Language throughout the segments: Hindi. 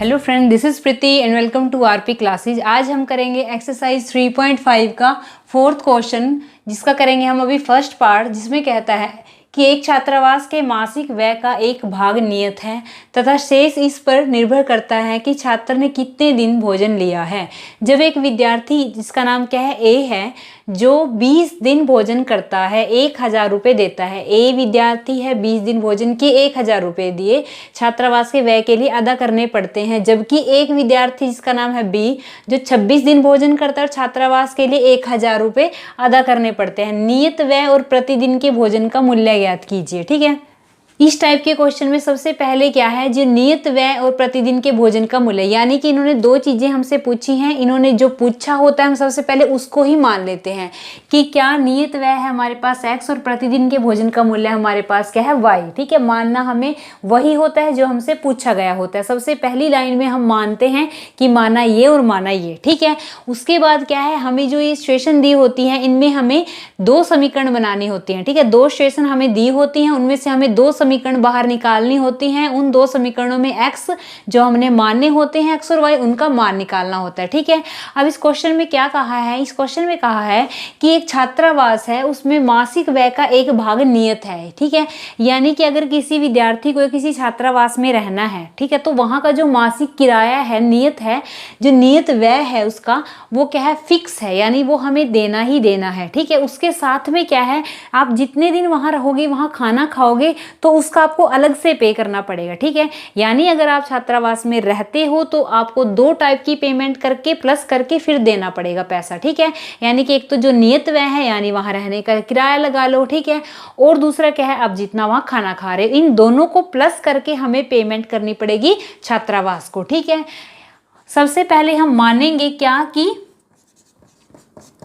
Hello friend, this is Preeti and welcome to RP classes. आज हम करेंगे एक्सरसाइज 3.5 का फोर्थ क्वेश्चन, जिसका करेंगे हम अभी फर्स्ट पार्ट, जिसमें कहता है कि एक छात्रावास के मासिक व्यय का एक भाग नियत है तथा शेष इस पर निर्भर करता है कि छात्र ने कितने दिन भोजन लिया है। जब एक विद्यार्थी, जिसका नाम क्या है, ए है, जो 20 दिन भोजन करता है 1000 रुपये देता है। ए विद्यार्थी है, 20 दिन भोजन के 1000 रुपये दिए छात्रावास के व्यय के लिए अदा करने पड़ते हैं। जबकि एक विद्यार्थी, जिसका नाम है बी, जो 26 दिन भोजन करता है और छात्रावास के लिए 1000 रुपये अदा करने पड़ते हैं। नियत व्यय और प्रतिदिन के भोजन का मूल्य ज्ञात कीजिए। ठीक है, इस टाइप के क्वेश्चन में सबसे पहले क्या है, जो नियत व्यय और प्रतिदिन के भोजन का मूल्य, यानी कि इन्होंने दो चीजें हमसे पूछी हैं। इन्होंने जो पूछा होता है हम सबसे पहले उसको ही मान लेते हैं कि क्या नियत व्यय है हमारे पास x और प्रतिदिन के भोजन का मूल्य हमारे पास क्या है y। ठीक है, मानना हमें वही होता है जो हमसे पूछा गया होता है। सबसे पहली लाइन में हम मानते हैं कि माना ये और माना ये। ठीक है, उसके बाद क्या है, हमें जो ये सिचुएशन दी होती है, इनमें हमें दो समीकरण बनानी होती हैं। ठीक है, दो सिचुएशन हमें दी होती हैं, उनमें से हमें दो समीकरण बाहर निकालनी होती हैं। उन दो समीकरणों में x जो हमने मानने होते हैं, x और y, उनका मान निकालना होता है। ठीक है, अब इस क्वेश्चन में क्या कहा है, इस क्वेश्चन में कहा है कि एक छात्रावास है, उसमें मासिक व्यय का एक भाग नियत है। ठीक है, यानी कि अगर किसी विद्यार्थी को किसी छात्रावास में रहना है, ठीक है, तो वहां का जो मासिक किराया है नियत है, जो नियत व्यय है उसका, वो क्या है, फिक्स है, यानी वो हमें देना ही देना है। ठीक है, उसके साथ में क्या है, आप जितने दिन वहां रहोगे, वहां खाना खाओगे, तो उसका आपको अलग से पे करना पड़ेगा। ठीक है, यानी अगर आप छात्रावास में रहते हो तो आपको दो टाइप की पेमेंट करके प्लस करके फिर देना पड़ेगा पैसा। ठीक है, यानी कि एक तो जो नियत व्यय है, यानी वहां रहने का किराया लगा लो, ठीक है, और दूसरा क्या है, आप जितना वहां खाना खा रहे हो, इन दोनों को प्लस करके हमें पेमेंट करनी पड़ेगी छात्रावास को। ठीक है, सबसे पहले हम मानेंगे क्या कि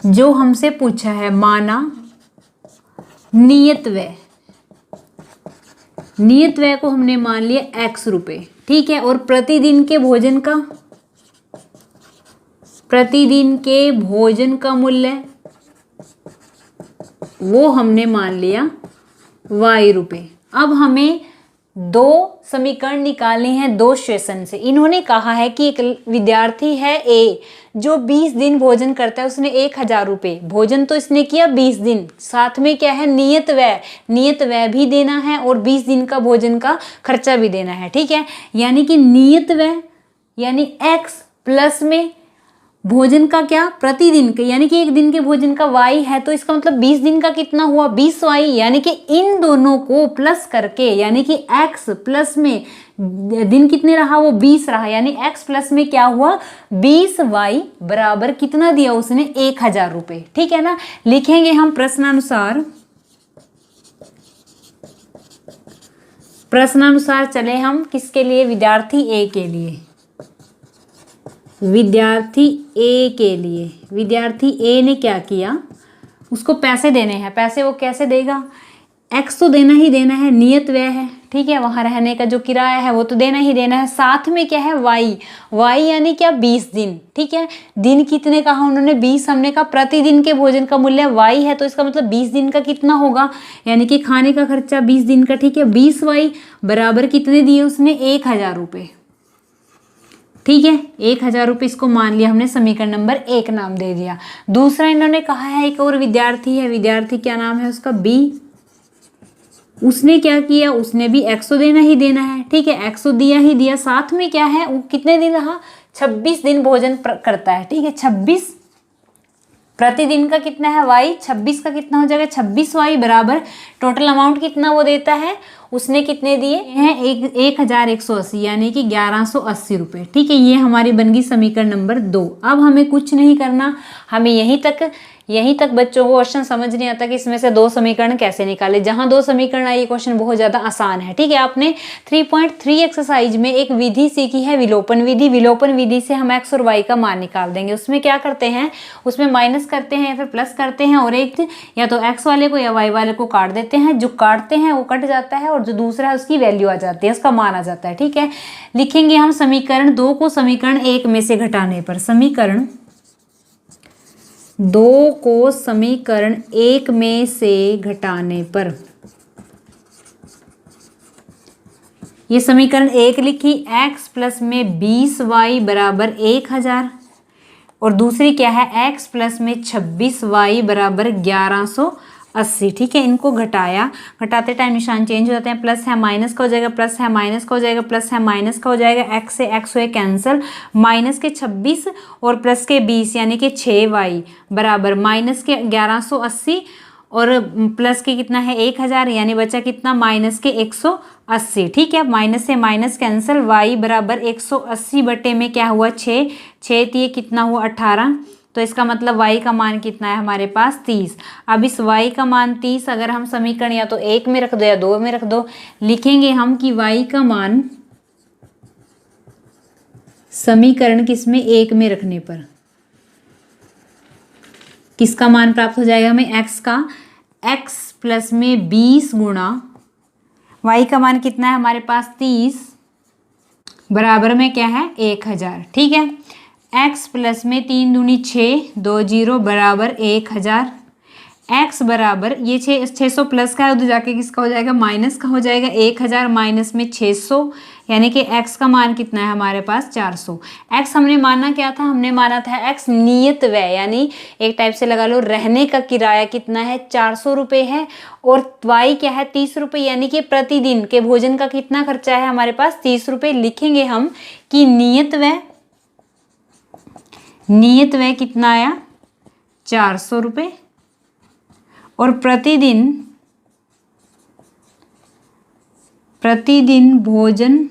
जो हमसे पूछा है, माना नियत व्यय, नियत व्यय को हमने मान लिया x रुपए। ठीक है, और प्रतिदिन के भोजन का, प्रतिदिन के भोजन का मूल्य वो हमने मान लिया y रुपए। अब हमें दो समीकरण निकालने हैं दो सिचुएशन से। इन्होंने कहा है कि एक विद्यार्थी है ए, जो 20 दिन भोजन करता है, उसने 1000 रुपये भोजन तो इसने किया 20 दिन, साथ में क्या है, नियत व्यय, नियत व्यय भी देना है और 20 दिन का भोजन का खर्चा भी देना है। ठीक है, यानी कि नियत व्यय यानी x प्लस में भोजन का क्या, प्रतिदिन के, यानी कि एक दिन के भोजन का y है, तो इसका मतलब 20 दिन का कितना हुआ, 20y। यानी कि इन दोनों को प्लस करके, यानी कि x प्लस में दिन कितने रहा, वो 20 रहा, यानी x प्लस में क्या हुआ, 20y बराबर कितना दिया उसने, 1000 रुपये। ठीक है ना, लिखेंगे हम प्रश्नानुसार, प्रश्नानुसार चले हम किसके लिए, विद्यार्थी ए के लिए, विद्यार्थी ए के लिए। विद्यार्थी ए ने क्या किया, उसको पैसे देने हैं। पैसे वो कैसे देगा, x तो देना ही देना है, नियत व्यय है, ठीक है, वहां रहने का जो किराया है वो तो देना ही देना है, साथ में क्या है, y यानी क्या, 20 दिन। ठीक है, दिन कितने कहा उन्होंने, 20, हमने कहा प्रतिदिन के भोजन का मूल्य y है, तो इसका मतलब 20 दिन का कितना होगा, यानी कि खाने का खर्चा 20 दिन का। ठीक है, 20y बराबर कितने दिए उसने, 1000 रुपये। ठीक है, 1000 रुपये इसको मान लिया हमने, समीकरण नंबर 1 नाम दे दिया। दूसरा इन्होंने कहा है, एक और विद्यार्थी है, विद्यार्थी क्या नाम है उसका, बी, उसने क्या किया, उसने भी x तो देना ही देना है। ठीक है, x तो दिया ही दिया, साथ में क्या है, वो कितने दिन रहा, 26 दिन भोजन करता है। ठीक है, 26 प्रतिदिन का कितना है y, 26 का कितना हो जाएगा, 26y बराबर टोटल अमाउंट कितना वो देता है, उसने कितने दिए हैं, 1180, यानी कि 1180 रुपये। ठीक है, ये हमारी बन गई समीकरण नंबर 2। अब हमें कुछ नहीं करना, हमें यहीं तक बच्चों को क्वेश्चन समझ नहीं आता कि इसमें से दो समीकरण कैसे निकाले। जहां दो समीकरण आए, ये क्वेश्चन बहुत ज़्यादा आसान है। ठीक है, आपने 3.3 एक्सरसाइज में एक विधि सीखी है, विलोपन विधि। विलोपन विधि से हम x और y का मान निकाल देंगे। उसमें क्या करते हैं, उसमें माइनस करते हैं या फिर प्लस करते हैं, और एक या तो x वाले को या y वाले को काट देते हैं। जो काटते हैं वो कट जाता है और जो दूसरा है उसकी वैल्यू आ जाती है, उसका मान आ जाता है। ठीक है, लिखेंगे हम समीकरण 2 को समीकरण 1 में से घटाने पर, समीकरण 2 को समीकरण 1 में से घटाने पर ये समीकरण 1 लिखी, x प्लस में 20y बराबर 1000, और दूसरी क्या है, x प्लस में 26y बराबर 1180। ठीक है, इनको घटाया, घटाते टाइम निशान चेंज हो जाते हैं, प्लस है माइनस का हो जाएगा, प्लस है माइनस का हो जाएगा, प्लस है माइनस का हो जाएगा, x से x हुए कैंसिल, माइनस के 26 और प्लस के 20 यानी कि 6y बराबर माइनस के 1180 और प्लस के कितना है 1000, यानी बचा कितना माइनस के 180। ठीक है, माइनस से माइनस कैंसिल, y बराबर 180 बटे में क्या हुआ 6, 6 ये कितना हुआ 18, तो इसका मतलब y का मान कितना है हमारे पास 30। अब इस y का मान 30 अगर हम समीकरण या तो 1 में रख दो या 2 में रख दो, लिखेंगे हम कि y का मान समीकरण किसमें 1 में रखने पर किसका मान प्राप्त हो जाएगा हमें, x का, x प्लस में 20 गुणा y का मान कितना है हमारे पास 30 बराबर में क्या है 1000। ठीक है, x प्लस में 3 दूनी 6, 2 0 बराबर 1000, x बराबर ये 600 प्लस का है, उधर जाके किसका हो जाएगा माइनस का हो जाएगा, 1000 माइनस में 600 यानी कि x का मान कितना है हमारे पास 400। x हमने माना क्या था, हमने माना था x नियत व्यय, यानी एक टाइप से लगा लो रहने का किराया कितना है 400 रुपये है, और y क्या है 30 रुपये, यानी कि प्रतिदिन के भोजन का कितना खर्चा है हमारे पास 30 रुपये। लिखेंगे हम कि नियत व्यय कितना आया 400 रुपये, और प्रतिदिन भोजन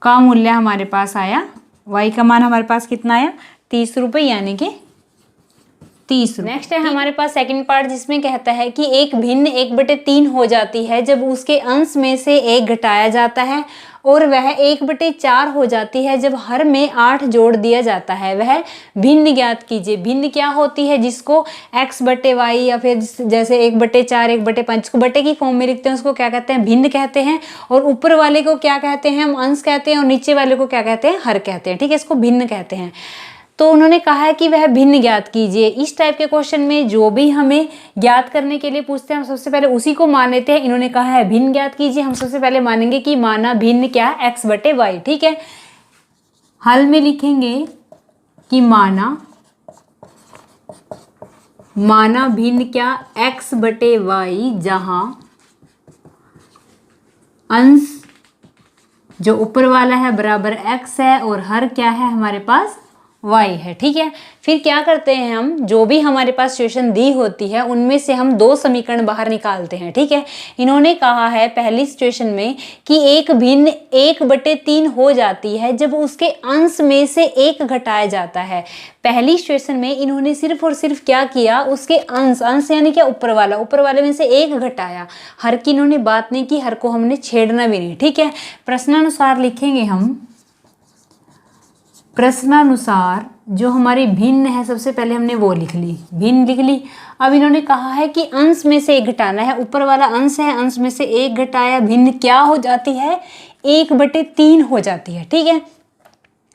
का मूल्य हमारे पास आया, y का मान हमारे पास कितना आया 30 रुपये, यानी कि 30 रुपये। नेक्स्ट है हमारे पास सेकंड पार्ट, जिसमें कहता है कि एक भिन्न 1/3 हो जाती है जब उसके अंश में से 1 घटाया जाता है, और वह 1/4 हो जाती है जब हर में 8 जोड़ दिया जाता है, वह भिन्न ज्ञात कीजिए। भिन्न क्या होती है, जिसको x बटे y या फिर जैसे 1/4 1/5 को बटे की फॉर्म में लिखते हैं उसको क्या कहते हैं, भिन्न कहते हैं, और ऊपर वाले को क्या कहते हैं हम अंश कहते हैं, और नीचे वाले को क्या कहते हैं हर कहते हैं। ठीक है, इसको भिन्न कहते हैं। तो उन्होंने कहा है कि वह भिन्न ज्ञात कीजिए। इस टाइप के क्वेश्चन में जो भी हमें ज्ञात करने के लिए पूछते हैं हम सबसे पहले उसी को मान लेते हैं। इन्होंने कहा है भिन्न ज्ञात कीजिए, हम सबसे पहले मानेंगे कि माना भिन्न क्या है x बटे वाई। ठीक है, हल में लिखेंगे कि माना भिन्न क्या x बटे वाई, जहां अंश जो ऊपर वाला है बराबर x है और हर क्या है हमारे पास y है। ठीक है, फिर क्या करते हैं हम, जो भी हमारे पास सिचुएशन दी होती है उनमें से हम 2 समीकरण बाहर निकालते हैं। ठीक है, इन्होंने कहा है पहली सिचुएशन में कि एक भिन्न 1/3 हो जाती है जब उसके अंश में से 1 घटाया जाता है। पहली सिचुएशन में इन्होंने सिर्फ और सिर्फ क्या किया, उसके अंश यानी क्या ऊपर वाले में से 1 घटाया, हर की इन्होंने बात नहीं की, हर को हमने छेड़ना भी नहीं। ठीक है, प्रश्नानुसार लिखेंगे हम, प्रश्नानुसार जो हमारी भिन्न है सबसे पहले हमने वो लिख ली, भिन्न लिख ली। अब इन्होंने कहा है कि अंश में से 1 घटाना है, ऊपर वाला अंश है, अंश में से 1 घटाया, भिन्न क्या हो जाती है 1/3 हो जाती है। ठीक है,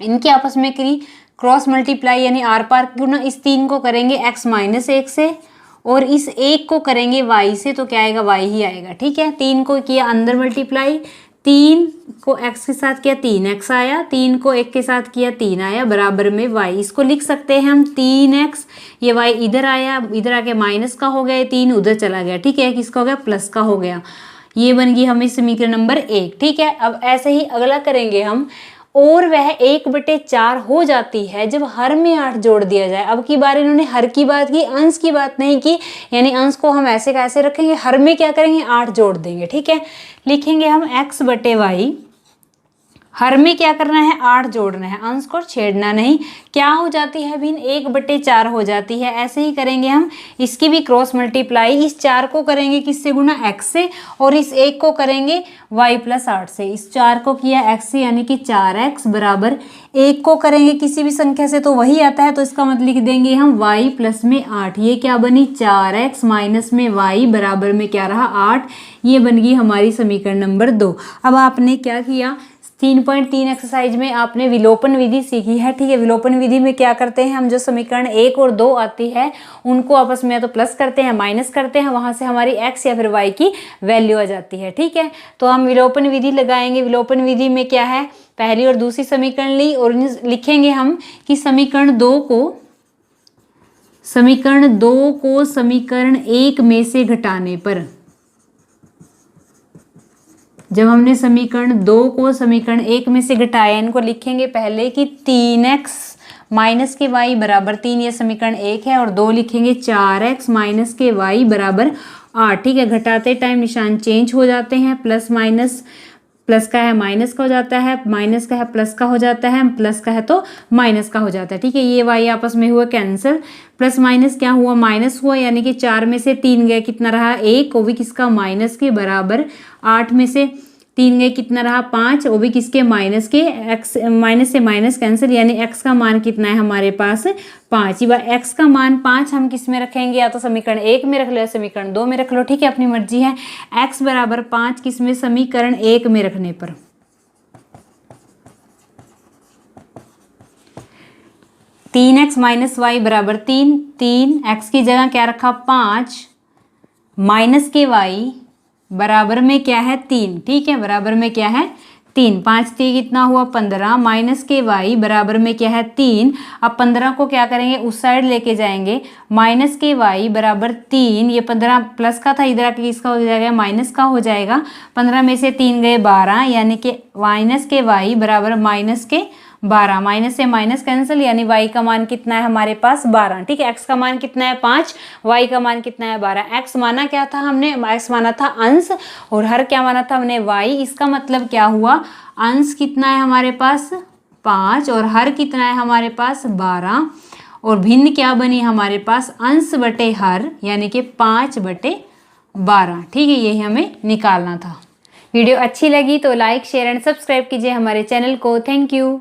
इनके आपस में करी क्रॉस मल्टीप्लाई यानी आर पार गुना, इस 3 को करेंगे x - 1 से और इस 1 को करेंगे y से, तो क्या आएगा y ही आएगा। ठीक है, 3 को किया अंदर मल्टीप्लाई, 3 को x के साथ किया 3x आया, 3 को 1 के साथ किया 3 आया, बराबर में y। इसको लिख सकते हैं हम 3x, ये y इधर आया, इधर आके माइनस का हो गया, 3 उधर चला गया। ठीक है, किसका हो गया प्लस का हो गया, ये बन गई हमें समीकरण नंबर 1। ठीक है, अब ऐसे ही अगला करेंगे हम, और वह 1/4 हो जाती है जब हर में 8 जोड़ दिया जाए। अब की बार इन्होंने हर की बात की, अंश की बात नहीं की, यानी अंश को हम ऐसे कैसे रखेंगे, हर में क्या करेंगे 8 जोड़ देंगे। ठीक है, लिखेंगे हम x बटे वाई, हर में क्या करना है 8 जोड़ना है, अंश को छेड़ना नहीं। क्या हो जाती है भिन्न 1/4 हो जाती है। ऐसे ही करेंगे हम, इसकी भी क्रॉस मल्टीप्लाई, इस 4 को करेंगे किससे गुना x से, और इस 1 को करेंगे y + 8 से। इस 4 को किया x से यानी कि 4x बराबर 1 को करेंगे किसी भी संख्या से तो वही आता है, तो इसका मतलब लिख देंगे हम y + 8। ये क्या बनी 4x - में y बराबर में क्या रहा 8। ये बन गई हमारी समीकरण नंबर 2। अब आपने क्या किया, 3.3 एक्सरसाइज में आपने विलोपन विधि सीखी है। ठीक है, विलोपन विधि में क्या करते हैं हम, जो समीकरण 1 और 2 आती है उनको आपस में या तो प्लस करते हैं माइनस करते हैं, वहां से हमारी x या फिर y की वैल्यू आ जाती है। ठीक है, तो हम विलोपन विधि लगाएंगे। विलोपन विधि में क्या है, पहली और दूसरी समीकरण ली और लिखेंगे हम कि समीकरण 2 को समीकरण 1 में से घटाने पर, जब हमने समीकरण 2 को समीकरण 1 में से घटाया, इनको लिखेंगे पहले कि 3x माइनस के y बराबर 3, ये समीकरण 1 है, और 2 लिखेंगे 4x माइनस के y बराबर 8। ठीक है, घटाते टाइम निशान चेंज हो जाते हैं, प्लस माइनस, प्लस का है माइनस का हो जाता है, माइनस का है प्लस का हो जाता है, प्लस का है तो माइनस का हो जाता है। ठीक है, ये y आपस में हुआ कैंसिल, प्लस माइनस क्या हुआ, माइनस हुआ, यानी कि 4 में से 3 गए, कितना रहा 1, वो भी किसका, माइनस के बराबर। 8 में से 3 गए, कितना रहा 5, वो भी किसके, माइनस के। x माइनस से माइनस कैंसिल, यानी x का मान कितना है हमारे पास 5। ये x का मान 5 हम किस में रखेंगे, या तो समीकरण 1 में रख लो या समीकरण 2 में रख लो। ठीक है, अपनी मर्जी है। x बराबर 5 किस में, समीकरण 1 में रखने पर। तीन एक्स माइनस वाई बराबर 3, 3x की जगह क्या रखा 5, माइनस के y बराबर में क्या है 3। ठीक है, बराबर में क्या है 3, 5 3 कितना हुआ 15, माइनस के y बराबर में क्या है 3। अब 15 को क्या करेंगे, उस साइड लेके जाएंगे, माइनस के y बराबर 3, ये 15 प्लस का था, इधर आके इसका हो जाएगा माइनस का हो जाएगा। 15 में से 3 गए 12, यानी कि माइनस के y बराबर माइनस के 12, माइनस से माइनस कैंसिल, यानी y का मान कितना है हमारे पास 12। ठीक है, x का मान कितना है 5, y का मान कितना है 12। x माना क्या था हमने, x माना था अंश, और हर क्या माना था हमने y। इसका मतलब क्या हुआ, अंश कितना है हमारे पास 5 और हर कितना है हमारे पास 12, और भिन्न क्या बनी हमारे पास, अंश बटे हर, यानी कि 5/12। ठीक है, यही हमें निकालना था। वीडियो अच्छी लगी तो लाइक शेयर एंड सब्सक्राइब कीजिए हमारे चैनल को। Thank you.